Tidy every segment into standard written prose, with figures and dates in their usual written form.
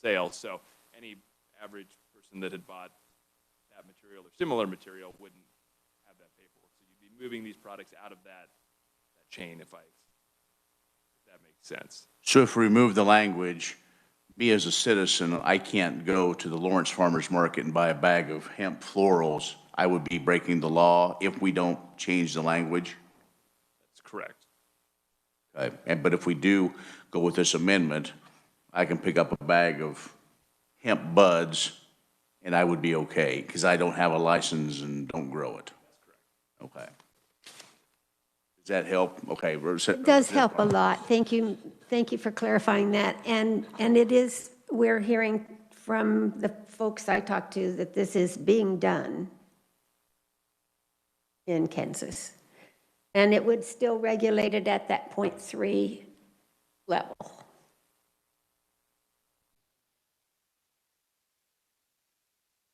sales. So any average person that had bought that material or similar material wouldn't have that paperwork. So you'd be moving these products out of that chain, if that makes sense. So if we remove the language, me as a citizen, I can't go to the Lawrence Farmers Market and buy a bag of hemp florals. I would be breaking the law if we don't change the language. That's correct. Okay. But if we do go with this amendment, I can pick up a bag of hemp buds and I would be okay because I don't have a license and don't grow it. That's correct. Okay. Does that help? Okay. It does help a lot. Thank you. Thank you for clarifying that. And it is, we're hearing from the folks I talked to that this is being done in Kansas. And it would still regulate it at that 0.3 level.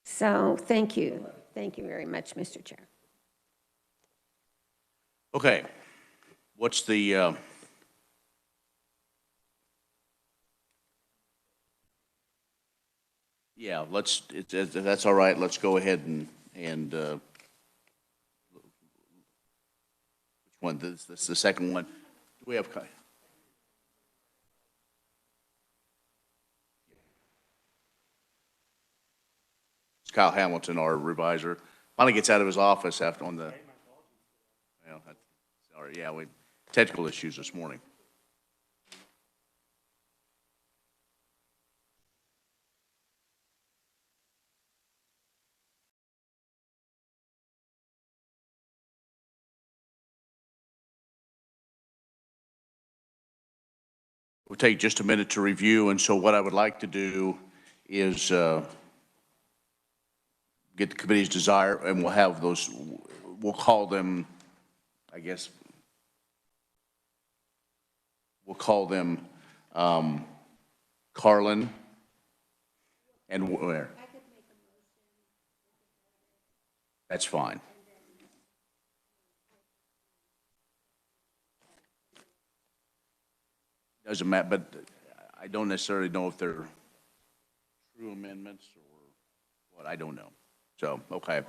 So thank you. Thank you very much, Mr. Chair. Okay. What's the, yeah, that's all right. Let's go ahead and which one? This is the second one. Do we have? It's Kyle Hamilton, our reviser. Finally gets out of his office after on the, well, sorry, yeah, we technical issues this morning. We'll take just a minute to review, and so what I would like to do is get the committee's desire, and we'll have those, we'll call them, I guess, we'll call them Carlin and where? That's fine. Doesn't matter, but I don't necessarily know if they're true amendments or what, I don't know. So, okay.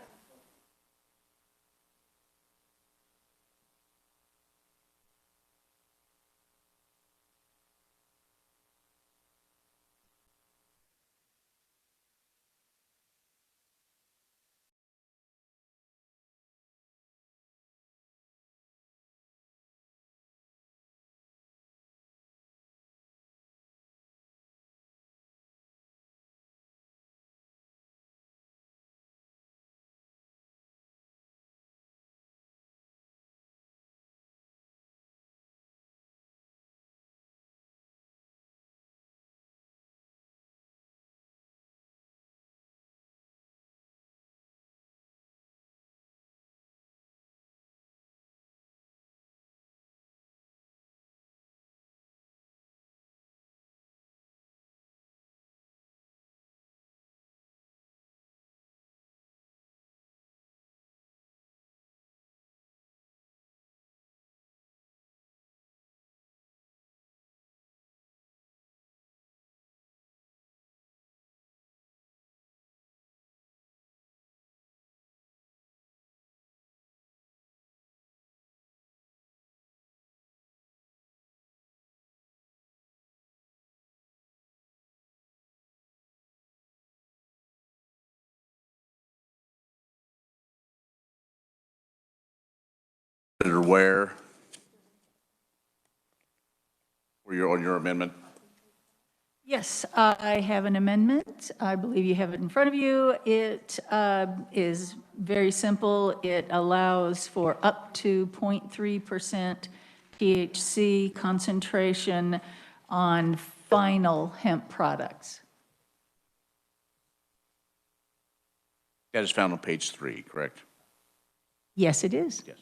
Senator Ware, were you on your amendment? Yes, I have an amendment. I believe you have it in front of you. It is very simple. It allows for up to 0.3% THC concentration on final hemp products. That is found on page 3, correct? Yes, it is. Yes.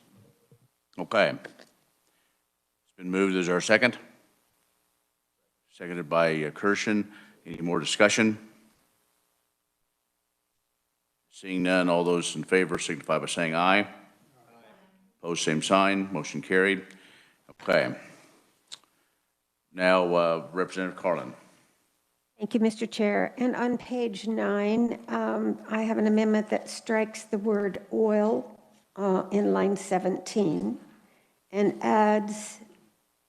Okay. It's been moved. Is there a second? Seconded by Kirshen. Any more discussion? Seeing none, all those in favor signify by saying aye. Aye. Opposed, same sign. Motion carried. Okay. Now, Representative Carlin. Thank you, Mr. Chair. And on page 9, I have an amendment that strikes the word oil in line 17 and adds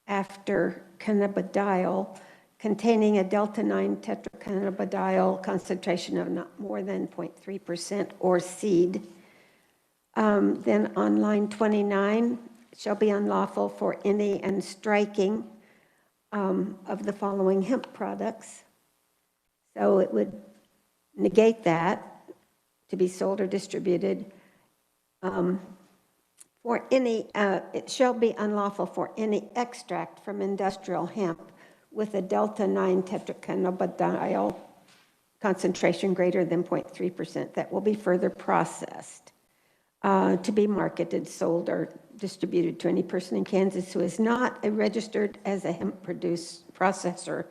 after cannabidiol containing a delta-9 tetracannabidiol concentration of not more than 0.3% or seed. Then on line 29, shall be unlawful for any and striking of the following hemp products. So it would negate that to be sold or distributed for any, it shall be unlawful for any extract from industrial hemp with a delta-9 tetracannabidiol concentration greater than 0.3% that will be further processed to be marketed, sold, or distributed to any person in Kansas who is not registered as a hemp processor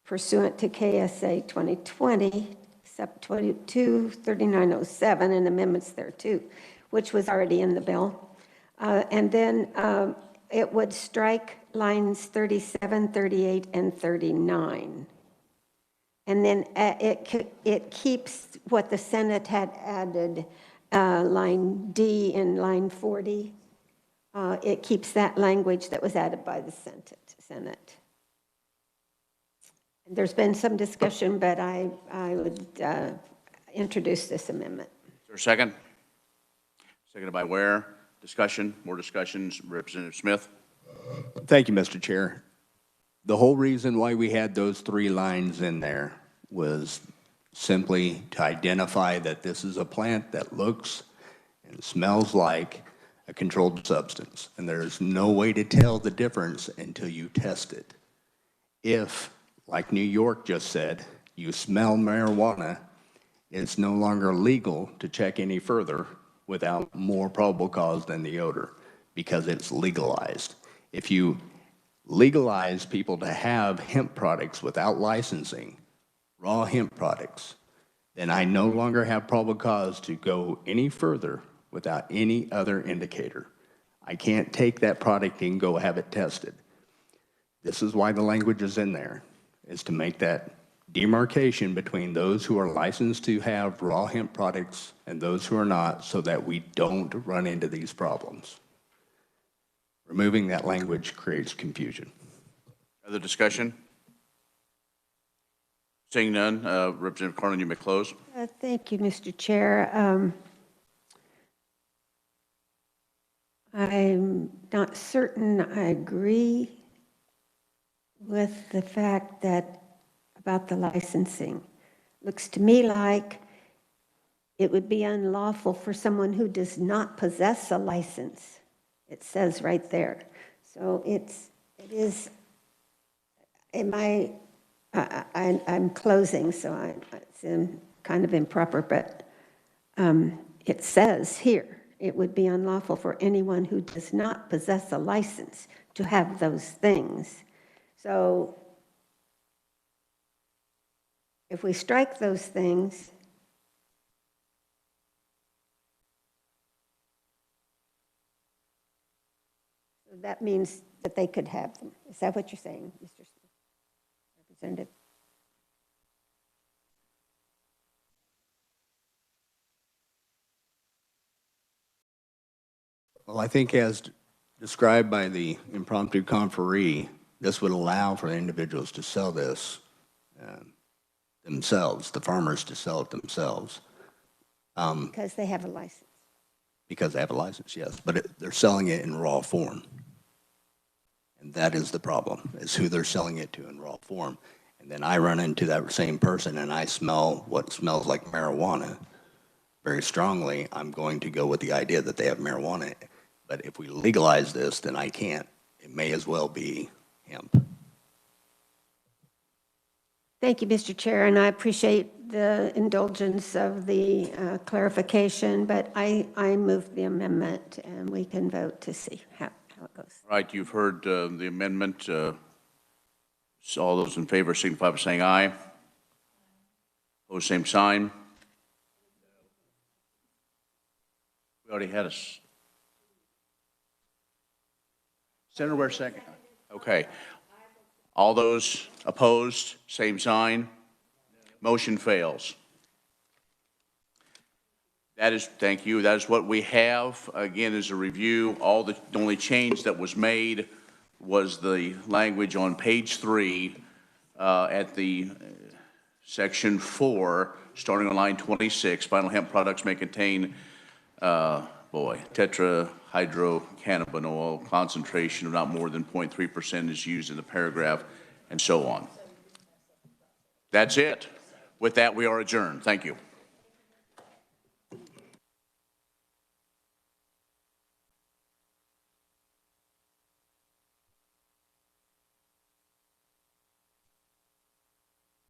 pursuant to KSA 2020, sub 223907, and amendments thereto, which was already in the bill. And then it would strike lines 37, 38, and 39. And then it keeps what the Senate had added, line D in line 40. It keeps that language that was added by the Senate. There's been some discussion, but I would introduce this amendment. Is there a second? Seconded by Ware. Discussion, more discussions. Representative Smith. Thank you, Mr. Chair. The whole reason why we had those 3 lines in there was simply to identify that this is a plant that looks and smells like a controlled substance, and there's no way to tell the difference until you test it. If, like New York just said, you smell marijuana, it's no longer legal to check any further without more probable cause than the odor because it's legalized. If you legalize people to have hemp products without licensing, raw hemp products, then I no longer have probable cause to go any further without any other indicator. I can't take that product and go have it tested. This is why the language is in there, is to make that demarcation between those who are licensed to have raw hemp products and those who are not, so that we don't run into these problems. Removing that language creates confusion. Other discussion? Seeing none, Representative Carlin, you may close. Thank you, Mr. Chair. I'm not certain I agree with the fact that about the licensing. Looks to me like it would be unlawful for someone who does not possess a license. It says right there. So it is, I'm closing, so it's kind of improper, but it says here, it would be unlawful for anyone who does not possess a license to have those things. So if we strike those things, that means that they could have them. Is that what you're saying, Mr. Smith? Representative? Well, I think as described by the impromptu conferee, this would allow for individuals to sell this themselves, the farmers to sell it themselves. Because they have a license. Because they have a license, yes, but they're selling it in raw form. And that is the problem, is who they're selling it to in raw form. And then I run into that same person and I smell what smells like marijuana very strongly. I'm going to go with the idea that they have marijuana. But if we legalize this, then I can't. It may as well be hemp. Thank you, Mr. Chair, and I appreciate the indulgence of the clarification, but I move the amendment, and we can vote to see how it goes. All right, you've heard the amendment. So all those in favor signify by saying aye. Opposed, same sign. We already had Senator Ware second. Okay. All those opposed, same sign. Motion fails. That is, thank you, that is what we have. Again, as a review, the only change that was made was the language on page 3 at the section 4, starting on line 26. Final hemp products may contain, tetrahydrocannabinol concentration of not more than 0.3% is used in the paragraph, and so on. That's it. With that, we are adjourned. Thank you.